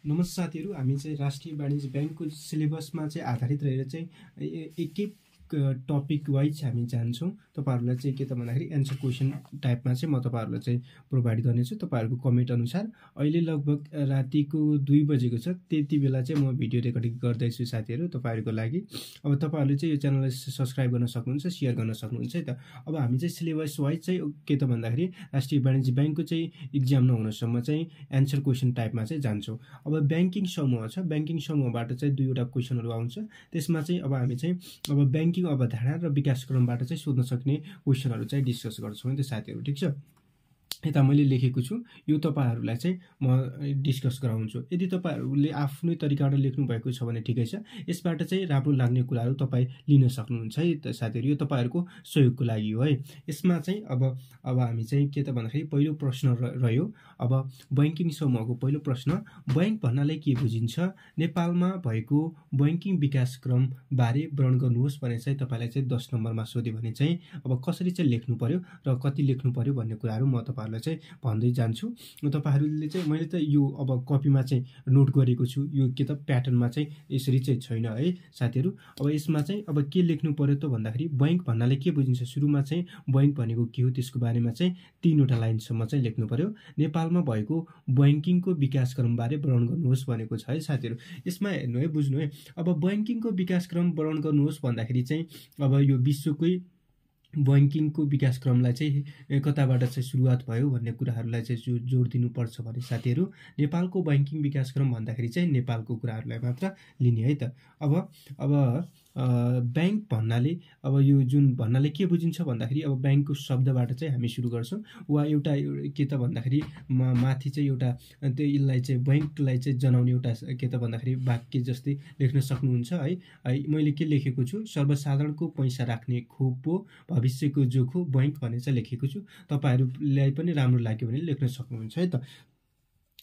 नमस्ते साथीहरु, हामी चाहिँ राष्ट्रिय वाणिज्य बैंकको सिलेबसमा चाहिँ आधारित रहेर चाहिँ एक टपिक वाइज हामी जान्छौं। तपाईहरुलाई चाहिँ के त भन्दाखेरि एन्सर क्वेशन टाइपमा चाहिँ म तपाईहरुलाई चाहिँ प्रोवाइड गर्नेछु तपाईहरुको कमेन्ट अनुसार। अहिले लगभग रातिको 2 बजेको छ, त्यति बेला चाहिँ म भिडियो रेकर्डिङ गर्दै छु साथीहरु तपाईहरुको लागि। अब तपाईहरुले चाहिँ यो च्यानललाई सब्स्क्राइब गर्न सक्नुहुन्छ, शेयर गर्न सक्नुहुन्छ है त। अब हामी चाहिँ सिलेबस वाइज चाहिँ के त भन्दाखेरि राष्ट्रिय वाणिज्य बैंकको चाहिँ एक्जाम नहुनसम्म चाहिँ एन्सर क्वेशन टाइपमा चाहिँ जान्छौं। अब बैंकिङ समूह छ, बैंकिङ समूहबाट चाहिँ 2 वटा क्वेशनहरु आउँछ। त्यसमा चाहिँ अब हामी चाहिँ अब बैंकिङ अवधारणा र विकासक्रमबाट चाहिँ सोध्न सक्ने क्वेशनहरु चाहिँ डिस्कस गर्छौं नि त साथीहरु, ठीक छ। यता मैले लेखेको छु, यो तपाईहरुलाई चाहिँ म डिस्कस गराउँछु। यदि तपाईहरुले आफ्नै तरिकाबाट लेख्नु भएको छ भने ठिकै छ, यसबाट चाहिँ राम्रो लाग्ने कुराहरु तपाई लिन सक्नुहुन्छ है त साथीहरु। यो तपाईहरुको सहयोगको लागि हो है। यसमा चाहिँ अब हामी चाहिँ के त भन्दाखेरि पहिलो प्रश्न रह्यो। अब बैंकिङ समूहको पहिलो प्रश्न, बैंक भन्नाले के बुझिन्छ? नेपालमा भएको बैंकिङ विकासक्रम बारे वर्णन गर्नुहोस् भने चाहिँ तपाईलाई चाहिँ 10 नम्बरमा सोध्यो भने चाहिँ अब कसरी चाहिँ लेख्नु पर्यो र कति लेख्नु पर्यो भन्ने कुराहरु म तपाईहरुलाई चाहिँ भन्दै जान्छु। तपाईहरुले चाहिँ मैले त यो अब कपीमा चाहिँ नोट गरेको छु, यो के त प्याटर्नमा चाहिँ यसरी चाहिँ छैन है साथीहरु। अब यसमा चाहिँ अब के लेख्नु पर्यो त भन्दाखेरि बैंक भन्नाले के बुझिन्छ? सुरुमा चाहिँ बैंक भनेको के हो त्यसको बारेमा चाहिँ 3 वटा लाइनसम्म चाहिँ लेख्नु पर्यो। नेपालमा भएको बैंकिङको विकासक्रम बारे वर्णन गर्नुहोस् भनेको छ है साथीहरु। यसमा हेर्नु है, बुझ्नु है। अब बैंकिङको विकासक्रम वर्णन गर्नुहोस् भन्दाखेरि चाहिँ अब यो विश्वकै बैंकिङको विकासक्रमलाई चाहिँ कताबाट चाहिँ सुरुवात भयो भन्ने कुराहरुलाई चाहिँ जोड दिनुपर्छ भने साथीहरु नेपालको बैंकिङ विकासक्रम भन्दाखेरि चाहिँ नेपालको कुराहरुलाई मात्र लिने है त। अब बैंक भन्नाले अब यो जुन भन्नाले के बुझिन्छ भन्दाखेरि अब बैंकको शब्दबाट चाहिँ हामी सुरु गर्छौं। वा एउटा के त भन्दाखेरि माथि चाहिँ एउटा त्यसलाई चाहिँ बैंकलाई चाहिँ जनाउने एउटा के त भन्दाखेरि वाक्य जस्तै लेख्न सक्नुहुन्छ है। मैले के लेखेको छु? सर्वसाधारणको पैसा राख्ने खोप हो, भविष्यको जोखो बैंक भने चाहिँ लेखेको छु। तपाईहरुलाई पनि राम्रो लाग्यो भने लेख्न सक्नुहुन्छ है त।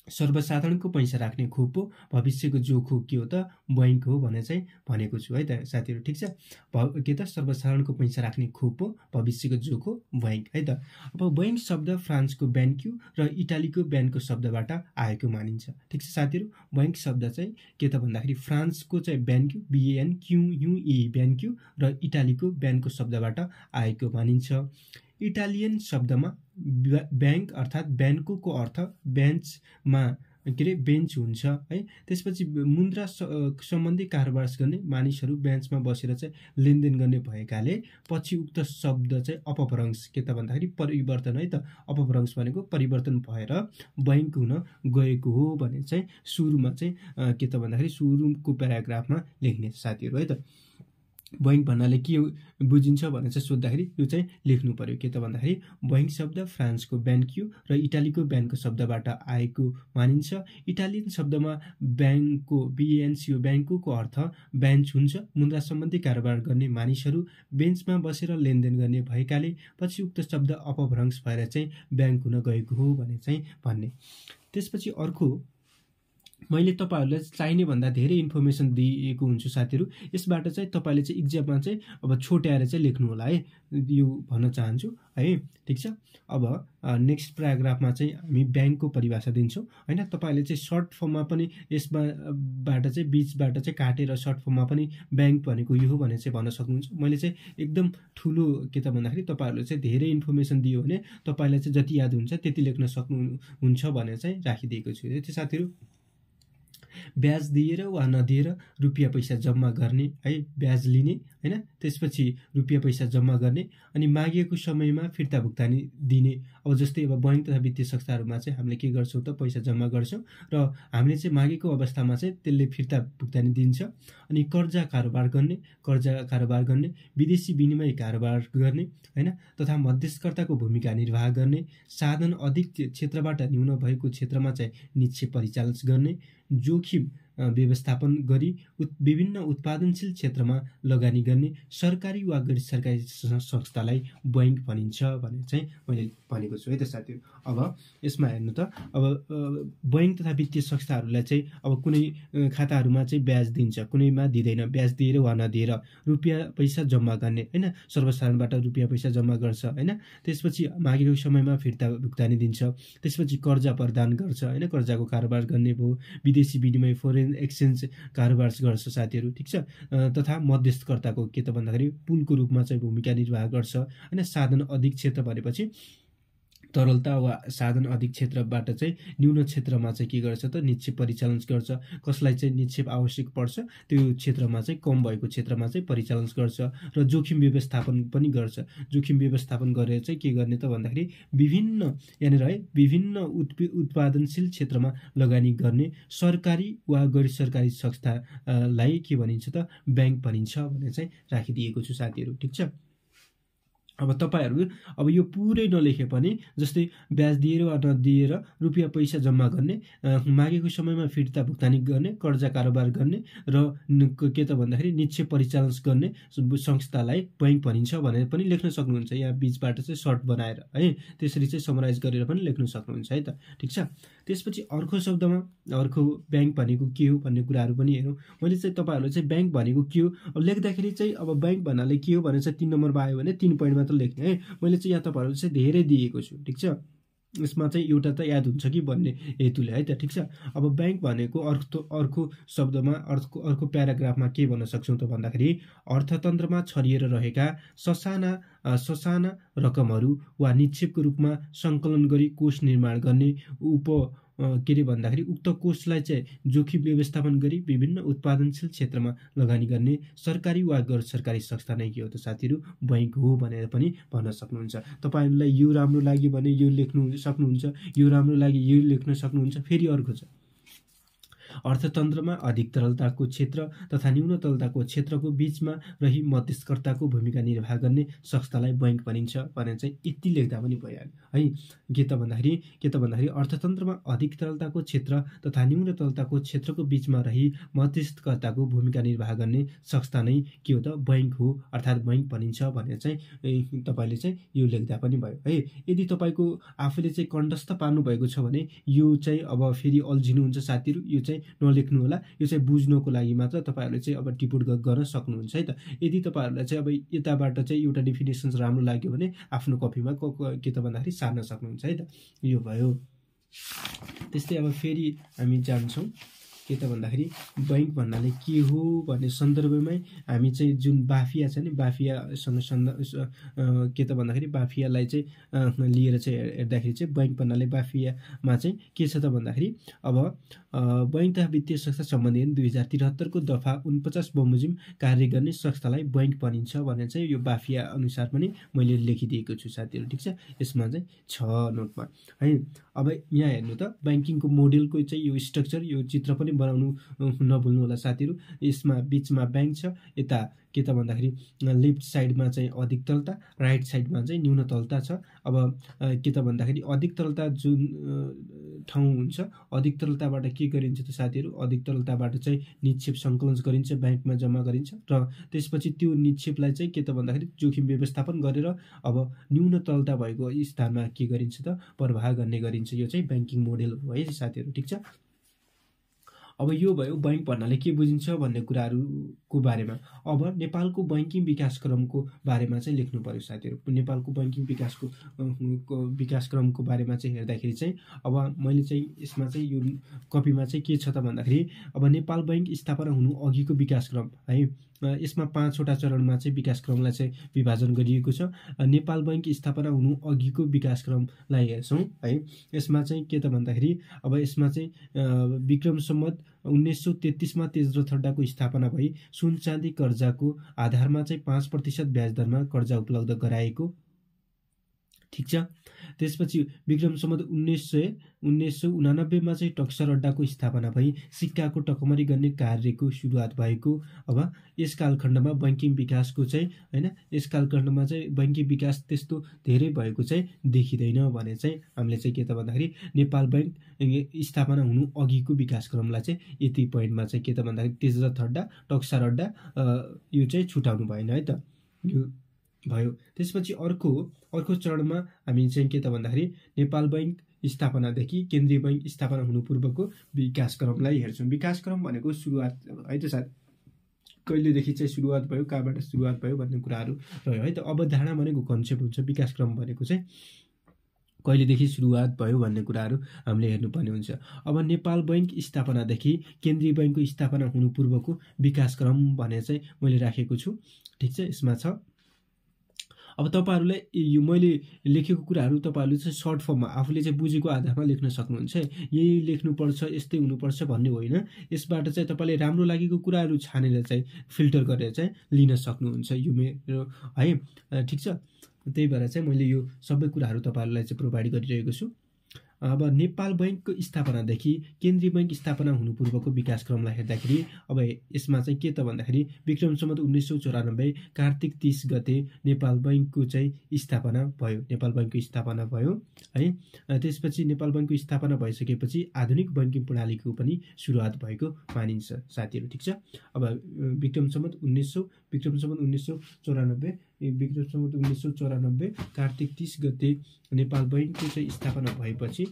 सर्वसाधारणको पैसा राख्ने खोप हो, भविष्यको जोखो के हो त? बैंक हो भने चाहिँ भनेको छु है त साथीहरु, ठीक छ। के त सर्वसाधारणको पैसा राख्ने खोप हो, भविष्यको जोखो बैंक है त। अब बैंक शब्द फ्रान्सको बैंक्यू र इटालीको बैंकको शब्दबाट आएको मानिन्छ, ठीक छ साथीहरु। बैंक शब्द चाहिँ के त भन्दाखेरि फ्रान्सको चाहिँ बैंक्यू BANQUE बैंक्यू र इटालीको बैंकको शब्दबाट आएको मानिन्छ। इटालियन शब्दमा बैंक अर्थात बैंकको अर्थ बेन्चमा बेन्च हुन्छ है। त्यसपछि मुद्रा सम्बन्धी कारोबार गर्ने मानिसहरु बेन्चमा बसेर चाहिँ लेनदेन गर्ने भएकाले पछि उक्त शब्द चाहिँ अपभ्रंश के त भन्दाखेरि परिवर्तन है त। अपभ्रंश भनेको परिवर्तन भएर बैंक हुन गएको हो भने चाहिँ सुरुमा चाहिँ के त भन्दाखेरि सुरुको प्याराग्राफमा लेख्ने साथीहरु है त। बैंक भन्नाले के बुझिन्छ भने चाहिँ सोध्दाखेरि यो चाहिँ लेख्नु पर्यो। के त भन्दाखेरि बैंक शब्द फ्रान्सको बैंक्यू र इटालीको बैंकको शब्दबाट आएको मानिन्छ। इटालियन शब्दमा बैंकको BANCO बैंकको अर्थ बेन्च हुन्छ। मुद्रा सम्बन्धी कारोबार गर्ने मानिसहरु बेन्चमा बसेर लेनदेन गर्ने भएकाले पछि उक्त शब्द अपभ्रंश भएर चाहिँ बैंक हुन गएको हो भने चाहिँ भन्ने। त्यसपछि अर्को, मैले तपाईहरुलाई चाहिने भन्दा धेरै इन्फर्मेसन दिएको हुन्छु साथीहरु। यसबाट चाहिँ तपाईले चाहिँ एक्जाममा चाहिँ अब छोट्याएर चाहिँ लेख्नु होला है, यो भन्न चाहन्छु है, ठीक छ। अब नेक्स्ट प्याराग्राफमा चाहिँ हामी बैंकको परिभाषा दिन्छौं हैन। तपाईले चाहिँ सर्ट फर्ममा पनि यसबाट चाहिँ बीचबाट चाहिँ काटेर सर्ट फर्ममा पनि बैंक भनेको यो हो भने चाहिँ भन्न सक्नुहुन्छ। मैले चाहिँ एकदम ठूलो के त भन्दाखेरि तपाईहरुले चाहिँ धेरै इन्फर्मेसन दियो भने तपाईलाई चाहिँ जति याद हुन्छ त्यति लेख्न सक्नुहुन्छ भने चाहिँ राखिदिएको छु है साथीहरु। ब्याज दिएर वा नदिएर रुपियाँ पैसा जम्मा गर्ने है, ब्याज लिने हैन। त्यसपछि रुपियाँ पैसा जम्मा गर्ने अनि मागिएको समयमा फिर्ता भुक्तानी दिने। अब जस्तै अब बैंक तथा वित्तीय संस्थाहरुमा चाहिँ हामीले के गर्छौं त पैसा जम्मा गर्छौं र हामीले चाहिँ मागेको अवस्थामा चाहिँ त्यसले फिर्ता भुक्तानी दिन्छ। अनि कर्जा कारोबार गर्ने, विदेशी विनिमय कारोबार गर्ने हैन, तथा मध्यस्थकर्ताको भूमिका निर्वाह गर्ने, साधन अधिक क्षेत्रबाट न्यून भएको क्षेत्रमा चाहिँ निक्षेप परिचालन गर्ने, जोखिम व्यवस्थापन गरी विभिन्न उत्पादनशील क्षेत्रमा लगानी गर्ने सरकारी वा गैर सरकारी संस्थालाई बैंक भनिन्छ भनेर चाहिँ मैले भनेको छु है त साथीहरू। अब यसमा हेर्नु त अब बैंक तथा वित्तीय संस्थाहरूलाई चाहिँ अब कुनै खाताहरूमा चाहिँ ब्याज दिन्छ, कुनैमा दिँदैन, ब्याज दिएर वा नदिएर रुपियाँ पैसा जम्मा गर्ने होइन, सर्वसाधारणबाट रुपियाँ पैसा जम्मा गर्छ होइन, त्यसपछि मागेको समयमा फिर्ता भुक्तानी दिन्छ, त्यसपछि कर्जा प्रदान गर्छ होइन, कर्जाको कारोबार गर्ने भयो, विदेशी विनिमय फोरेन एक्सचेन्ज कारोबार गर्छ साथीहरू, ठिक छ, तथा मध्यस्थकर्ताको के त भन्दाखेरि पुलको रूपमा चाहिँ भूमिका निर्वाह गर्छ होइन। साधन अधिक क्षेत्र भनेपछि तरलता वा साधन अधिक क्षेत्रबाट चाहिँ न्यून क्षेत्रमा चाहिँ के गर्छ त निक्षेप परिचालन गर्छ। कसलाई चाहिँ निक्षेप आवश्यक पर्छ त्यो क्षेत्रमा चाहिँ कम भएको क्षेत्रमा चाहिँ परिचालन गर्छ र जोखिम व्यवस्थापन पनि गर्छ। जोखिम व्यवस्थापन गरेर चाहिँ के गर्ने त भन्दाखेरि विभिन्न यहाँनिर है विभिन्न उत्पादनशील क्षेत्रमा लगानी गर्ने सरकारी वा गैर सरकारी संस्थालाई के भनिन्छ त बैंक भनिन्छ भनेर चाहिँ राखिदिएको छु साथीहरू, ठिक छ। अब तपाईहरु अब यो पुरै नलेखे पनि जस्तै ब्याज दिएर वा नदिएर रुपियाँ पैसा जम्मा गर्ने, मागेको समयमा फिर्ता भुक्तानी गर्ने, कर्जा कारोबार गर्ने र के त भन्दाखेरि निक्षेप परिचालन गर्ने संस्थालाई बैंक भनिन्छ भनेर पनि लेख्न सक्नुहुन्छ। यहाँ बीचबाट चाहिँ सर्ट बनाएर है त्यसरी चाहिँ समराइज गरेर पनि लेख्न सक्नुहुन्छ है त, ठिक छ। त्यसपछि अर्को शब्दमा अर्को बैंक भनेको के हो भन्ने कुराहरु पनि हेरौँ। मैले चाहिँ तपाईहरुले चाहिँ बैंक भनेको के हो अब लेख्दाखेरि चाहिँ अब बैंक भन्नाले के हो भनेर चाहिँ 3 नम्बरमा आयो भने 3 पोइन्टमा त लेख्ने है। मैले चाहिँ यहाँ तपाईहरुले चाहिँ धेरै दिएको छु, ठिक छ। यसमा चाहिँ एउटा त याद हुन्छ कि भन्ने हेतुले है त, ठिक छ। अब बैंक भनेको अर्को शब्दमा अर्को प्याराग्राफमा के भन्न सक्छौं त भन्दाखेरि अर्थतन्त्रमा छरिएर रहेका ससाना रकमहरू वा निक्षेपको रूपमा संकलन गरी कोष निर्माण गर्ने के रे भन्दाखेरि उक्त कोषलाई चाहिँ जोखिम व्यवस्थापन गरी विभिन्न उत्पादनशील क्षेत्रमा लगानी गर्ने सरकारी वा गैर सरकारी संस्था नै के हो त साथीहरु बैंक हो भनेर पनि भन्न सक्नुहुन्छ। तपाईहरुलाई यो राम्रो लाग्यो भने यो लेख्नु सक्नुहुन्छ, यो राम्रो लाग्यो यो लेख्न सक्नुहुन्छ। फेरि अर्को छ अर्थतन्त्रमा अधिक तरलताको क्षेत्र तथा न्यून तरलताको क्षेत्रको बीचमा रही मध्यस्थकर्ताको भूमिका निर्वाह गर्ने संस्थालाई बैंक भनिन्छ भनेर चाहिँ यति लेख्दा पनि भइहाल्यो है। के त भन्दाखेरि अर्थतन्त्रमा अधिक तरलताको क्षेत्र तथा न्यून तरलताको क्षेत्रको बीचमा रही मध्यस्थकर्ताको भूमिका निर्वाह गर्ने संस्था नै के हो त बैंक हो अर्थात बैंक भनिन्छ भनेर चाहिँ तपाईले चाहिँ यो लेख्दा पनि भयो है। यदि तपाईको आफूले चाहिँ कण्ठस्थ पार्नु भएको छ भने यो चाहिँ अब फेरि अल्झिनु हुन्छ साथीहरु, यो चाहिँ नलेख्नु होला। यो चाहिँ बुझ्नको लागि मात्र तपाईहरुले चाहिँ अब टिपुट गर्न सक्नुहुन्छ है त। यदि तपाईहरुलाई चाहिँ अब यताबाट चाहिँ एउटा डेफिनेसन राम्रो लाग्यो भने आफ्नो कपीमा के त भन्दाखेरि सार्न सक्नुहुन्छ है त। यो भयो। त्यस्तै अब फेरि हामी जान्छौं के त भन्दाखेरि बैंक भन्नाले के हो भन्ने सन्दर्भमै हामी चाहिँ जुन बाफिया छ नि बाफियासँग के त भन्दाखेरि बाफियालाई चाहिँ लिएर चाहिँ हेर्दाखेरि चाहिँ बैंक भन्नाले बाफियामा चाहिँ के छ त भन्दाखेरि अब बैंक तथा वित्तीय संस्था सम्बन्धी 2073 को दफा 49 बमोजिम कार्य गर्ने संस्थालाई बैंक भनिन्छ भनेर चाहिँ यो बाफिया अनुसार पनि मैले लेखिदिएको छु साथीहरु, ठिक छ। यसमा चाहिँ छ नोटमा है। अब यहाँ हेर्नु त बैंकिङको मोडेलको चाहिँ यो स्ट्रक्चर यो चित्र पनि बनाउनु नभुल्नु होला साथीहरु। यसमा बीचमा बैंक छ, यता के त भन्दाखेरि लेफ्ट साइडमा चाहिँ अधिक तरलता, राइट साइडमा चाहिँ न्यून तरलता छ। अब के त भन्दाखेरि अधिक तरलता जुन ठाउँ हुन्छ अधिक तरलताबाट के गरिन्छ त साथीहरु अधिक तरलताबाट चाहिँ निक्षेप संकलन गरिन्छ, बैंकमा जम्मा गरिन्छ र त्यसपछि त्यो निक्षेपलाई चाहिँ के त भन्दाखेरि जोखिम व्यवस्थापन गरेर अब न्यून तरलता भएको स्थानमा के गरिन्छ त प्रवाह गर्ने गरिन्छ। यो चाहिँ बैंकिङ मोडेल हो है साथीहरु, ठिक छ। अब यो भयो बैंक भन्नाले के बुझिन्छ भन्ने कुराहरुको बारेमा। अब नेपालको बैंकिङ विकासक्रमको बारेमा चाहिँ लेख्नु पर्यो साथीहरु। नेपालको बैंकिङ विकासक्रमको बारेमा चाहिँ हेर्दाखेरि चाहिँ अब मैले चाहिँ यसमा चाहिँ यो कपीमा चाहिँ के छ त भन्दाखेरि अब नेपाल बैंक स्थापना हुनु अघिको विकासक्रम है। यसमा 5 वटा चरणमा चाहिँ विकासक्रमलाई चाहिँ विभाजन गरिएको छ। नेपाल बैंक स्थापना हुनु अघिको विकासक्रमलाई हेर्छौं है। यसमा चाहिँ के त भन्दाखेरि अब यसमा चाहिँ विक्रम सम्वत 1933 मा तेजरथड्डाको स्थापना भई सुन चाँदी कर्जाको आधारमा चाहिँ 5% ब्याज दरमा कर्जा उपलब्ध गराएको ठिक छ। त्यसपछि विक्रम सम्वत 1989 चाहिँ टक्सर अड्डाको स्थापना भई सिक्काको टकमरी गर्ने कार्यको सुरुवात भएको। अब यस कालखण्डमा बैङ्किङ विकासको चाहिँ होइन, यस कालखण्डमा चाहिँ बैङ्किङ विकास त्यस्तो धेरै भएको चाहिँ देखिँदैन भने चाहिँ हामीले चाहिँ के त भन्दाखेरि नेपाल बैङ्क स्थापना हुनु अघिको विकासक्रमलाई चाहिँ यति पोइन्टमा चाहिँ के त भन्दाखेरि तेजरथ अड्डा, टक्सर अड्डा यो चाहिँ छुटाउनु भएन है त, यो भयो। त्यसपछि अर्को चरणमा हामी चाहिँ के त भन्दाखेरि नेपाल बैङ्क स्थापनादेखि केन्द्रीय बैङ्क स्थापना हुनु पूर्वको विकासक्रमलाई हेर्छौँ। विकासक्रम भनेको सुरुवात है त साथी, कहिलेदेखि चाहिँ सुरुवात भयो, कहाँबाट सुरुवात भयो भन्ने कुराहरू रह्यो है त। अवधारणा भनेको कन्सेप्ट हुन्छ, विकासक्रम भनेको चाहिँ कहिलेदेखि सुरुवात भयो भन्ने कुराहरू हामीले हेर्नुपर्ने हुन्छ। अब नेपाल बैङ्क स्थापनादेखि केन्द्रीय बैङ्कको स्थापना हुनु पूर्वको विकासक्रम भने चाहिँ मैले राखेको छु। ठिक छ, यसमा छ। अब तपाईँहरूलाई यो मैले लेखेको कुराहरू तपाईँहरूले चाहिँ सर्ट फर्ममा आफूले चाहिँ बुझेको आधारमा लेख्न सक्नुहुन्छ। यही लेख्नुपर्छ, यस्तै हुनुपर्छ भन्ने होइन। यसबाट चाहिँ तपाईँले राम्रो लागेको कुराहरू छानेर चाहिँ फिल्टर गरेर चाहिँ लिन सक्नुहुन्छ, यो मेरो है। ठिक छ, त्यही भएर चाहिँ मैले यो सबै कुराहरू तपाईँहरूलाई चाहिँ प्रोभाइड गरिरहेको छु। अब नेपाल बैङ्कको स्थापनादेखि केन्द्रीय बैङ्क स्थापना हुनु पूर्वको विकासक्रमलाई हेर्दाखेरि अब यसमा चाहिँ के त भन्दाखेरि विक्रम सम्वत 1994 कार्तिक 30 गते नेपाल बैङ्कको चाहिँ स्थापना भयो, नेपाल बैङ्कको स्थापना भयो है। त्यसपछि नेपाल बैङ्कको स्थापना भइसकेपछि आधुनिक बैङ्किङ प्रणालीको पनि सुरुवात भएको मानिन्छ साथीहरू। ठिक छ। अब विक्रम सम्वत 1994 कार्तिक 30 गते नेपाल बैङ्कको चाहिँ स्थापना भएपछि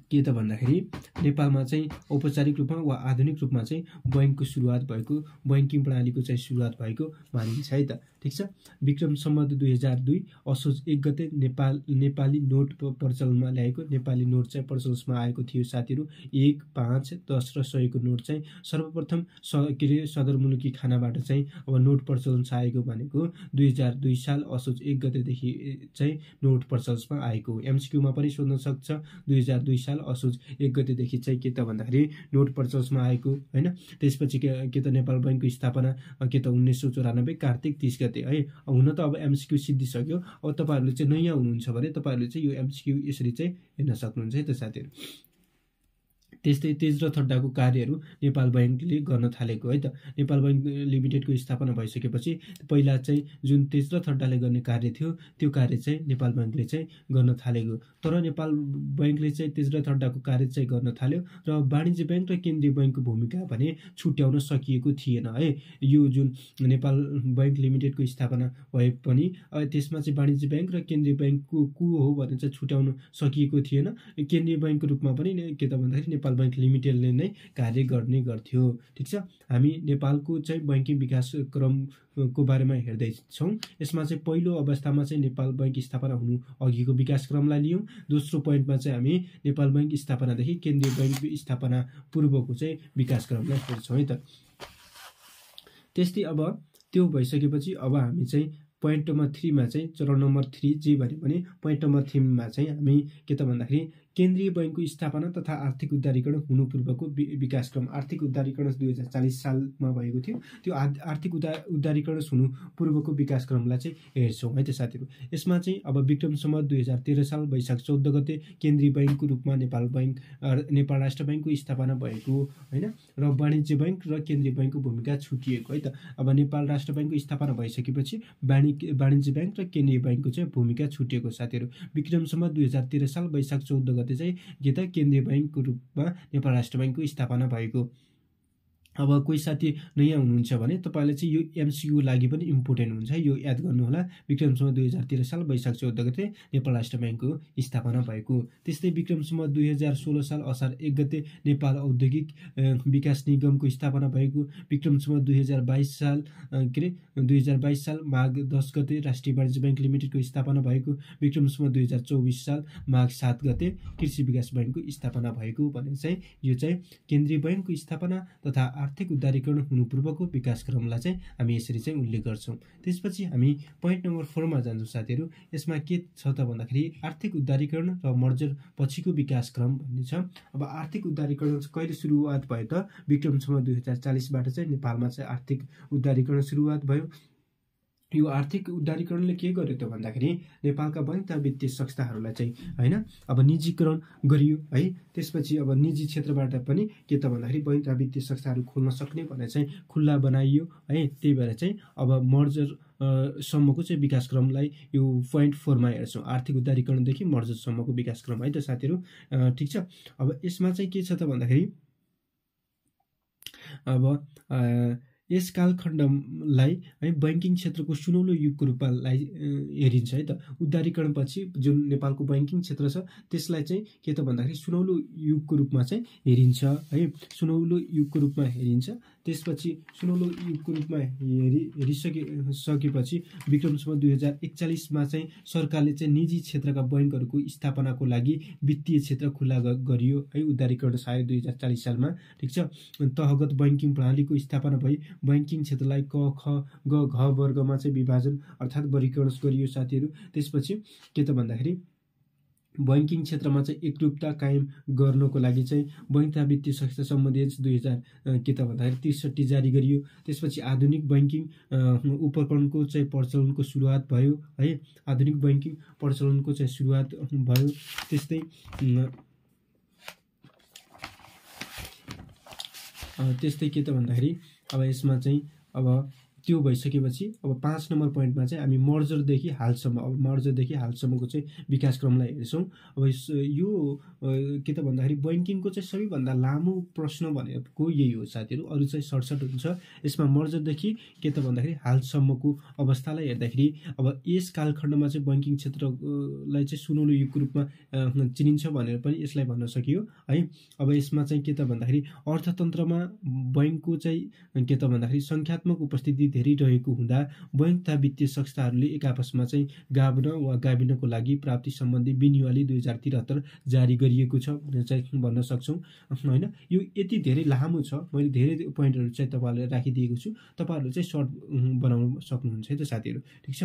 के त भन्दाखेरि नेपालमा चाहिँ औपचारिक रूपमा वा आधुनिक रूपमा चाहिँ बैङ्कको सुरुवात भएको, बैङ्किङ प्रणालीको चाहिँ सुरुवात भएको मानिन्छ है त। ठिक छ। विक्रम सम्वत 2002 असोज 1 गते नेपाली नोट प्रचलनमा ल्याएको, नेपाली नोट चाहिँ प्रचलनमा आएको थियो साथीहरू। 1, 5, 10 र 100 को नोट चाहिँ सर्वप्रथम सदरमुलुकी खानाबाट चाहिँ अब नोट प्रचलन आएको भनेको 2002 साल असोज 1 गतेदेखि चाहिँ नोट प्रचलनमा आएको। एमसिक्यूमा पनि सोध्न सक्छ, 2002 साल असोज 1 गतेदेखि चाहिँ के त भन्दाखेरि नोट प्रचलनमा आएको होइन। त्यसपछि के त नेपाल बैङ्कको स्थापना के त 1994 कार्तिक 30 गते है। हुन त अब एमसिक्यू सिद्धिसक्यो। अब तपाईँहरूले चाहिँ नयाँ हुनुहुन्छ भने तपाईँहरूले चाहिँ यो एमसिक्यू यसरी चाहिँ हेर्न सक्नुहुन्छ है त साथीहरू। त्यस्तै तेजरथ अड्डाको कार्यहरू नेपाल बैङ्कले गर्न थालेको है त। नेपाल बैङ्क लिमिटेडको स्थापना भइसकेपछि पहिला चाहिँ जुन तेजरथ अड्डाले गर्ने कार्य थियो त्यो कार्य चाहिँ नेपाल बैङ्कले चाहिँ गर्न थालेको। तर नेपाल बैङ्कले चाहिँ तेजरथ अड्डाको कार्य चाहिँ गर्न थाल्यो र वाणिज्य बैङ्क र केन्द्रीय बैङ्कको भूमिका भने छुट्याउन सकिएको थिएन है। यो जुन नेपाल बैङ्क लिमिटेडको स्थापना भए पनि त्यसमा चाहिँ वाणिज्य बैङ्क र केन्द्रीय बैङ्कको हो भने चाहिँ छुट्याउन सकिएको थिएन। केन्द्रीय बैङ्कको रूपमा पनि के त भन्दाखेरि नेपाल बैङ्क लिमिटेडले नै कार्य गर्ने गर्थ्यो। ठिक छ। हामी नेपालको चाहिँ बैङ्किङ विकासक्रमको बारेमा हेर्दैछौँ। यसमा चाहिँ पहिलो अवस्थामा चाहिँ नेपाल बैङ्क स्थापना हुनु अघिको विकासक्रमलाई लियौँ। दोस्रो पोइन्टमा चाहिँ हामी नेपाल बैङ्क स्थापनादेखि केन्द्रीय बैङ्क स्थापना पूर्वको चाहिँ विकासक्रमलाई हेर्छौँ है त। त्यस्तै अब त्यो भइसकेपछि अब हामी चाहिँ पोइन्ट नम्बर 3 मा चाहिँ चरण नम्बर 3 जे भन्यो भने पोइन्ट नम्बर 3 मा चाहिँ हामी के त भन्दाखेरि केन्द्रीय बैङ्कको स्थापना तथा आर्थिक उदारीकरण हुनु पूर्वको विकासक्रम। आर्थिक उदारीकरण 2040 सालमा भएको थियो। त्यो आर्थिक उदारीकरण हुनु पूर्वको विकासक्रमलाई चाहिँ हेर्छौँ है त साथीहरू। यसमा चाहिँ अब विक्रम सम्वत 2013 साल वैशाख 14 गते केन्द्रीय बैङ्कको रूपमा नेपाल राष्ट्र बैङ्कको स्थापना भएको होइन। र वाणिज्य बैङ्क र केन्द्रीय बैङ्कको भूमिका छुटिएको है त। अब नेपाल राष्ट्र बैङ्कको स्थापना भइसकेपछि वाणिज्य बैङ्क र केन्द्रीय बैङ्कको चाहिँ भूमिका छुटिएको साथीहरू। विक्रम सम्वत 2013 साल वैशाख 14 गते चाहिँ के त केन्द्रीय बैङ्कको रूपमा नेपाल राष्ट्र बैङ्कको स्थापना भएको। अब कोही साथी नयाँ हुनुहुन्छ भने तपाईँले चाहिँ यो एमसिक्यू लागि पनि इम्पोर्टेन्ट हुन्छ है, यो याद गर्नुहोला। विक्रम सम्वत 2013 साल वैशाख 14 गते नेपाल राष्ट्र बैङ्कको स्थापना भएको। त्यस्तै विक्रम सम्वत 2016 साल असार 1 गते नेपाल औद्योगिक विकास निगमको स्थापना भएको। विक्रम सम्वत 2022 साल माघ 10 गते राष्ट्रिय वाणिज्य बैङ्क लिमिटेडको स्थापना भएको। विक्रम सम्वत 2024 साल माघ 7 गते कृषि विकास बैङ्कको स्थापना भएको भने चाहिँ यो चाहिँ केन्द्रीय बैङ्कको स्थापना तथा आर्थिक उदारीकरण हुनु पूर्वको विकासक्रमलाई चाहिँ हामी यसरी चाहिँ उल्लेख गर्छौँ। त्यसपछि हामी पोइन्ट नम्बर 4 मा जान्छौँ साथीहरू। यसमा के छ त भन्दाखेरि आर्थिक उदारीकरण र मर्जर पछिको विकासक्रम भन्ने छ। अब आर्थिक उदारीकरण कहिले सुरुवात भयो त विक्रम सम्वत 2040 बाट चाहिँ नेपालमा चाहिँ आर्थिक उदारीकरण सुरुवात भयो। यो आर्थिक उदारीकरणले के गर्यो त भन्दाखेरि नेपालका बैंक तथा वित्तीय संस्थाहरूलाई चाहिँ हैन अब निजीकरण गरियो है। त्यसपछि अब निजी क्षेत्रबाट पनि के त भन्दाखेरि बैंक तथा वित्तीय संस्थाहरू खोल्न सक्ने भनेर चाहिँ खुल्ला बनाइयो है। त्यही भएर चाहिँ अब मर्जर सम्मको चाहिँ विकासक्रमलाई यो पोइन्ट 4 मा हेर्छौँ, आर्थिक उदारीकरणदेखि मर्जरसम्मको विकासक्रम है त साथीहरू। ठिक छ। अब यसमा चाहिँ के छ त भन्दाखेरि अब यस कालखण्डलाई है बैंकिङ क्षेत्रको सुनौलो युगको रूपमा हेरिन्छ है त। उदारीकरणपछि जुन नेपालको बैंकिङ क्षेत्र छ त्यसलाई चाहिँ के त भन्दाखेरि सुनौलो युगको रूपमा चाहिँ हेरिन्छ है। सुनौलो युगको रूपमा हेरिन्छ। त्यसपछि सुनौलो युगको रूपमा हेरिसकेपछि विक्रमसम्म 2041 मा चाहिँ सरकारले चाहिँ निजी क्षेत्रका बैंकहरूको स्थापनाको लागि वित्तीय क्षेत्र खुला गरियो है। उदारीकरण सायद 2040 सालमा। ठिक छ। तहगत बैंकिङ प्रणालीको स्थापना भई बैंकिङ क्षेत्रलाई क ख ग घ वर्गमा चाहिँ विभाजन अर्थात् वर्गीकरण गरियो साथीहरू। त्यसपछि के त भन्दाखेरि बैंकिङ क्षेत्रमा चाहिँ एकरूपता कायम गर्नको लागि चाहिँ बैंक तथा वित्तीय संस्था सम्बन्धी 2000 के त भन्दाखेरि 63 जारी गरियो। त्यसपछि आधुनिक बैंकिङ उपकरणको चाहिँ प्रचलनको सुरुवात भयो है। आधुनिक बैंकिङ प्रचलनको चाहिँ सुरुवात भयो। त्यस्तै के त भन्दाखेरि अब यसमा चाहिँ अब त्यो भइसकेपछि अब 5 नम्बर पोइन्टमा चाहिँ हामी मर्जरदेखि हालसम्मको चाहिँ विकासक्रमलाई हेर्छौँ। अब यो के त भन्दाखेरि बैंकिङको चाहिँ सबैभन्दा लामो प्रश्न भनेको यही हो साथीहरू। अरू चाहिँ सर्टसर्ट हुन्छ। यसमा मर्जरदेखि के त भन्दाखेरि हालसम्मको अवस्थालाई हेर्दाखेरि अब यस कालखण्डमा चाहिँ बैंकिङ क्षेत्रलाई चाहिँ सुनौलो युगको रूपमा चिनिन्छ भनेर पनि यसलाई भन्न सकियो है। अब यसमा चाहिँ के त भन्दाखेरि अर्थतन्त्रमा बैंकको चाहिँ के त भन्दाखेरि संख्यात्मक उपस्थिति धेरै रहेको हुँदा बैंक तथा वित्तीय संस्थाहरूले एक आपसमा चाहिँ गाभ्न वा गाभिनको लागि प्राप्ति सम्बन्धी विनियमावली 2073 जारी गरिएको छ भनेर चाहिँ भन्न सक्छौँ होइन। यो यति धेरै लामो छ, मैले धेरै पोइन्टहरू चाहिँ तपाईँहरूलाई राखिदिएको छु। तपाईँहरूले चाहिँ सर्ट बनाउन सक्नुहुन्छ है त साथीहरू। ठिक छ।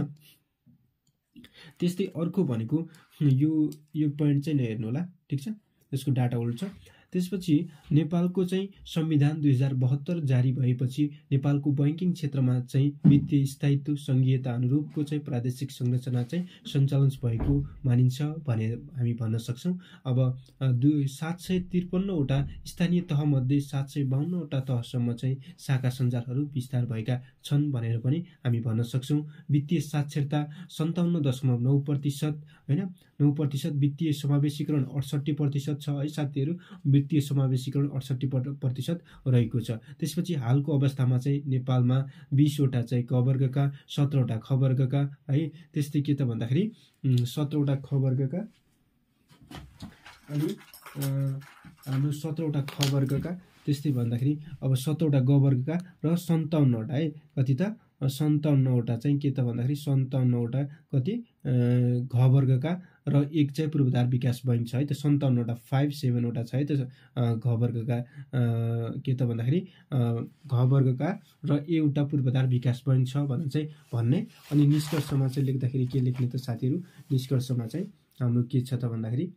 त्यस्तै अर्को भनेको यो पोइन्ट चाहिँ हेर्नु होला। ठिक छ। यसको डाटा उल्ट छ। त्यसपछि नेपालको चाहिँ संविधान 2072 जारी भएपछि नेपालको बैंकिङ क्षेत्रमा चाहिँ वित्तीय स्थायित्व संघीयता अनुरूपको चाहिँ प्रादेशिक संरचना चाहिँ सञ्चालन भएको मानिन्छ भने हामी भन्न सक्छौँ। अब 753वटा स्थानीय तहमध्ये 752वटा तहसम्म चाहिँ शाखा सञ्जालहरू विस्तार भएका छन् भनेर पनि हामी भन्न सक्छौँ। वित्तीय साक्षरता 57.9% होइन। 9% वित्तीय समावेशीकरण 68% छ है साथीहरू। वित्तीय समावेशीकरण 68% रहेको छ। त्यसपछि हालको अवस्थामा चाहिँ नेपालमा 20वटा चाहिँ क वर्गका 17वटा ख वर्गका है। त्यस्तै के त भन्दाखेरि 17वटा ख वर्गका अनि हाम्रो 17वटा ख वर्गका त्यस्तै भन्दाखेरि अब 17वटा ग वर्गका र 57वटा है। कति त 57वटा चाहिँ के त भन्दाखेरि 57वटा कति घ वर्गका र एक चाहिँ पूर्वाधार विकास बैंक छ है त। 57वटा 57वटा छ है त घ वर्गका के त भन्दाखेरि घ वर्गका र एउटा पूर्वाधार विकास बैंक छ भनेर चाहिँ भन्ने। अनि निष्कर्षमा चाहिँ लेख्दाखेरि के लेख्ने त साथीहरू? निष्कर्षमा चाहिँ हाम्रो के छ त भन्दाखेरि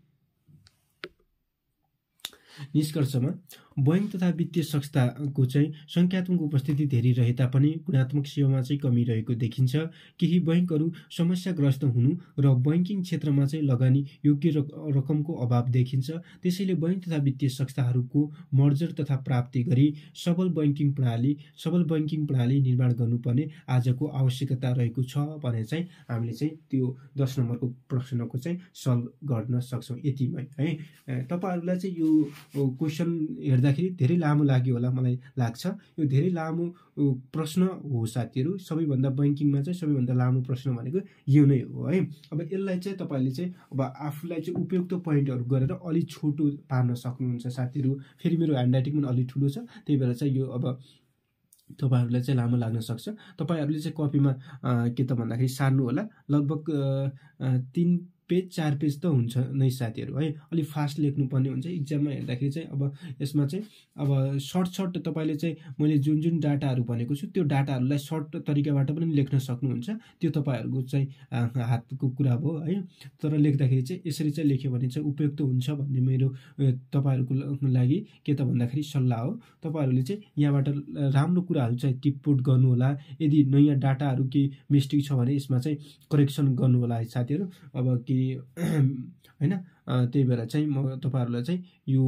निष्कर्षमा बैंक तथा वित्तीय संस्थाको चाहिँ संख्यात्मक उपस्थिति धेरै रहे तापनि गुणात्मक सेवामा चाहिँ कमी रहेको देखिन्छ। केही बैंकहरू समस्याग्रस्त हुनु र बैंकिङ क्षेत्रमा चाहिँ लगानी योग्य रकमको अभाव देखिन्छ। त्यसैले बैंक तथा वित्तीय संस्थाहरूको मर्जर तथा प्राप्ति गरी सबल बैंकिङ प्रणाली निर्माण गर्नुपर्ने आजको आवश्यकता रहेको छ भनेर चाहिँ हामीले चाहिँ त्यो 10 नम्बरको प्रश्नको चाहिँ सल्भ गर्न सक्छौँ यतिमै है। तपाईहरुलाई चाहिँ यो क्वेशन हेर्दाखेरि धेरै लामो लाग्यो होला मलाई लाग्छ। यो धेरै लामो प्रश्न हो साथीहरु। सबैभन्दा बैंकिङमा चाहिँ सबैभन्दा लामो प्रश्न भनेको यो नै हो है। अब यसलाई चाहिँ तपाईले चाहिँ अब आफूलाई चाहिँ उपयुक्त पोइन्टहरु गरेर अलि छोटो पार्न सक्नुहुन्छ साथीहरु। फेरि मेरो ह्यान्डराइटिङ पनि अलि ठुलो छ, त्यही भएर चाहिँ यो अब तपाईहरुलाई चाहिँ लामो लाग्न सक्छ। तपाईहरुले चाहिँ कपीमा के त भन्दाखेरि सार्नु होला। लगभग पेज 4 पेज त हुन्छ नै साथीहरू है। अलिक फास्ट लेख्नुपर्ने हुन्छ इक्जाममा हेर्दाखेरि चाहिँ। अब यसमा चाहिँ अब सर्ट तपाईँले चाहिँ मैले जुन डाटाहरू भनेको छु त्यो डाटाहरूलाई सर्ट तरिकाबाट पनि लेख्न सक्नुहुन्छ। त्यो तपाईँहरूको चाहिँ हातको कुरा भयो है। तर लेख्दाखेरि चाहिँ यसरी चाहिँ लेख्यो भने चाहिँ उपयुक्त हुन्छ भन्ने मेरो तपाईँहरूको लागि के त भन्दाखेरि सल्लाह हो। तपाईँहरूले चाहिँ यहाँबाट राम्रो कुराहरू चाहिँ टिपपुट गर्नु होला। यदि नयाँ डाटाहरू केही मिस्टेक छ भने यसमा चाहिँ करेक्सन गर्नु होला है साथीहरू। अब के हैन, त्यही भएर चाहिँ म तपाईँहरूलाई चाहिँ यो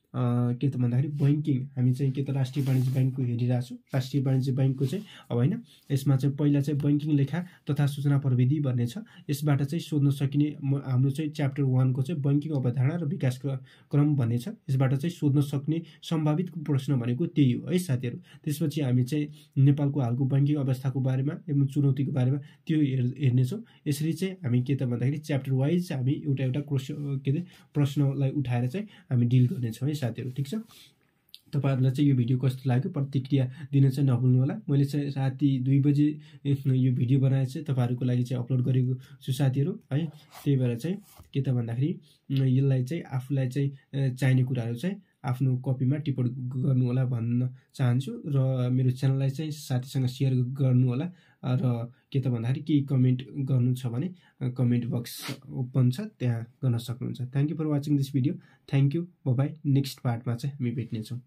के त भन्दाखेरि बैंकिङ हामी चाहिँ के त राष्ट्रिय वाणिज्य ब्याङ्कको हेरिरहेको छु। राष्ट्रिय वाणिज्य ब्याङ्कको चाहिँ अब होइन, यसमा चाहिँ पहिला चाहिँ बैंकिङ लेखा तथा सूचना प्रविधि भन्ने छ। यसबाट चाहिँ सोध्न सकिने हाम्रो चाहिँ च्याप्टर 1 को चाहिँ बैंकिङ अवधारणा र विकास क्रम भन्ने छ। यसबाट चाहिँ सोध्न सक्ने सम्भावित प्रश्न भनेको त्यही हो है साथीहरू। त्यसपछि हामी चाहिँ नेपालको हालको बैंकिङ अवस्थाको बारेमा एवं चुनौतीको बारेमा त्यो हेर्नेछौँ। यसरी चाहिँ हामी के त भन्दाखेरि च्याप्टर वाइज हामी एउटा के अरे प्रश्नलाई उठाएर चाहिँ हामी डिल गर्नेछौँ है साथीहरू। ठिक छ, तपाईँहरूलाई चाहिँ यो भिडियो कस्तो लाग्यो प्रतिक्रिया दिन चाहिँ नभुल्नु होला। मैले चाहिँ राति 2 बजे यो भिडियो बनाएर चाहिँ तपाईँहरूको लागि चाहिँ अपलोड गरेको छु साथीहरू है। त्यही भएर चाहिँ के त भन्दाखेरि यसलाई चाहिँ आफूलाई चाहिँ चाहिने कुराहरू चाहिँ आफ्नो कपीमा टिप्पण गर्नु होला भन्न चाहन्छु। र मेरो च्यानललाई चाहिँ साथीसँग सेयर गर्नु होला। र के त भन्दाखेरि केही कमेन्ट गर्नु छ भने कमेन्ट बक्स ओपन छ, त्यहाँ गर्न सक्नुहुन्छ। Thank you for watching this video. Thank you, bye bye. Next पार्टमा चाहिँ हामी भेट्नेछौँ।